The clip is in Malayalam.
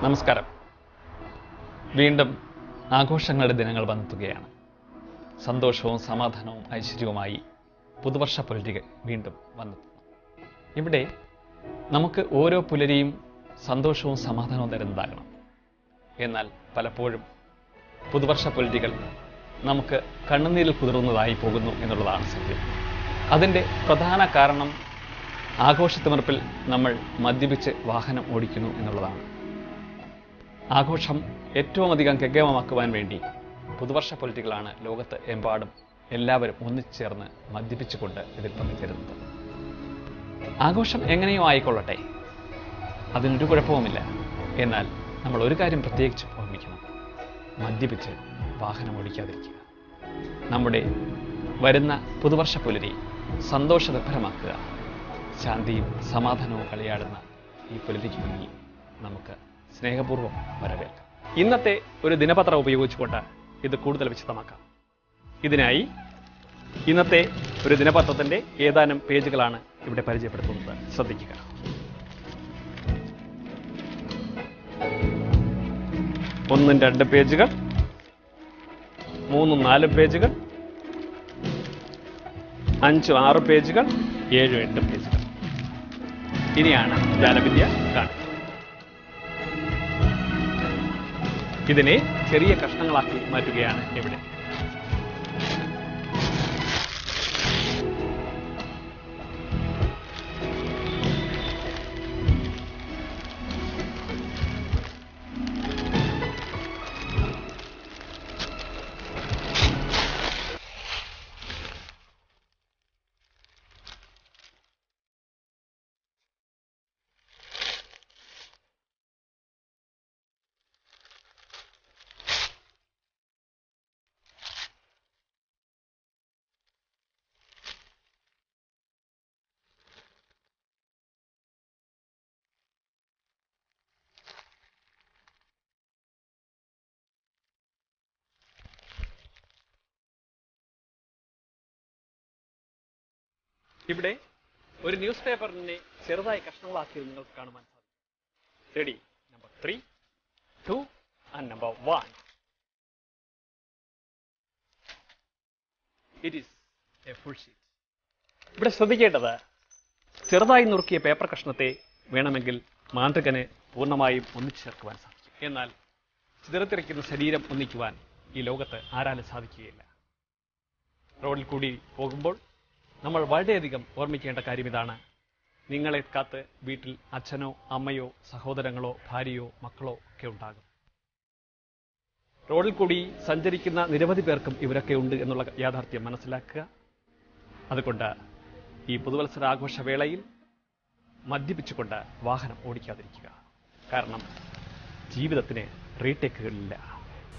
നമസ്കാരം. വീണ്ടും ആഘോഷങ്ങളുടെ ദിനങ്ങൾ വന്നെത്തുകയാണ്. സന്തോഷവും സമാധാനവും ഐശ്വര്യവുമായി പുതുവർഷ പുലരി വീണ്ടും വന്നെത്തുന്നു. ഇവിടെ നമുക്ക് ഓരോ പുലരിയും സന്തോഷവും സമാധാനവും തരുന്നതാകണം. എന്നാൽ പലപ്പോഴും പുതുവർഷ പുലരികൾ നമുക്ക് കണ്ണുനീരിൽ കുതിർന്നതായി പോകുന്നു എന്നുള്ളതാണ് സത്യം. അതിൻ്റെ പ്രധാന കാരണം ആഘോഷത്തിമിർപ്പിൽ നമ്മൾ മദ്യപിച്ച് വാഹനം ഓടിക്കുന്നു എന്നുള്ളതാണ്. ആഘോഷം ഏറ്റവും അധികം ഗഗനമാക്കുവാൻ വേണ്ടി പുതുവർഷ പുലരികളാണ് ലോകത്ത് എമ്പാടും എല്ലാവരും ഒന്നിച്ചേർന്ന് മദ്യപിച്ചുകൊണ്ട് ഇതിൽ പങ്കുചേരുന്നത്. ആഘോഷം എങ്ങനെയോ ആയിക്കൊള്ളട്ടെ, അതിനൊരു കുഴപ്പവുമില്ല. എന്നാൽ നമ്മൾ ഒരു കാര്യം പ്രത്യേകിച്ച് ഓർമ്മിക്കണം: മദ്യപിച്ച് വാഹനം ഓടിക്കാതിരിക്കുക. നമ്മുടെ വരുന്ന പുതുവർഷ പുലരി സന്തോഷനിർഭരമാക്കുക. ശാന്തിയും സമാധാനവും കളിയാടുന്ന ഈ പുലരിക്ക് മുന്നിൽ നമുക്ക് സ്നേഹപൂർവ്വം വരവേൽക്കാം. ഇന്നത്തെ ഒരു ദിനപത്രം ഉപയോഗിച്ചുകൊണ്ട് ഇത് കൂടുതൽ വിശദമാക്കാം. ഇതിനായി ഇന്നത്തെ ഒരു ദിനപത്രത്തിന്റെ ഏതാനും പേജുകളാണ് ഇവിടെ പരിചയപ്പെടുത്തുന്നത്. ശ്രദ്ധിക്കുക. ഒന്നും 2 പേജുകൾ, 3, 4 പേജുകൾ, 5, 6 പേജുകൾ, 7, 8 പേജുകൾ. ഇനിയാണ് ജാലവിദ്യ കാണിക്കുന്നത്. ഇതിനെ ചെറിയ കഷ്ണങ്ങളാക്കി മാറ്റുകയാണ് ഇവിടെ. ഇവിടെ ഒരു ന്യൂസ് പേപ്പറിനെ ചെറുതായി കഷ്ണങ്ങളാക്കി നിങ്ങൾക്ക് കാണുവാൻ സാധിക്കും. Ready? Number 3, 2 and number 1. It is a full sheet. ഇവിടെ ശ്രദ്ധിക്കേണ്ടത്, ചെറുതായി നുറുക്കിയ പേപ്പർ കഷ്ണത്തെ വേണമെങ്കിൽ മാന്ത്രികന് പൂർണ്ണമായും ഒന്നിച്ചു ചേർക്കുവാൻ സാധിക്കും. എന്നാൽ ചിതറിത്തിരിക്കുന്ന ശരീരം ഒന്നിക്കുവാൻ ഈ ലോകത്ത് ആരാലും സാധിക്കുകയില്ല. റോഡിൽ കൂടി പോകുമ്പോൾ നമ്മൾ വളരെയധികം ഓർമ്മിക്കേണ്ട കാര്യം ഇതാണ്: നിങ്ങളെ കാത്ത് വീട്ടിൽ അച്ഛനോ അമ്മയോ സഹോദരങ്ങളോ ഭാര്യയോ മക്കളോ ഒക്കെ ഉണ്ടാകും. റോഡിൽ കൂടി സഞ്ചരിക്കുന്ന നിരവധി പേർക്കും ഇവരൊക്കെ ഉണ്ട് എന്നുള്ള യാഥാർത്ഥ്യം മനസ്സിലാക്കുക. അതുകൊണ്ട് ഈ പുതുവത്സരാഘോഷ വേളയിൽ മദ്യപിച്ചുകൊണ്ട് വാഹനം ഓടിക്കാതിരിക്കുക. കാരണം ജീവിതത്തിന് റീടേക്കുകളില്ല.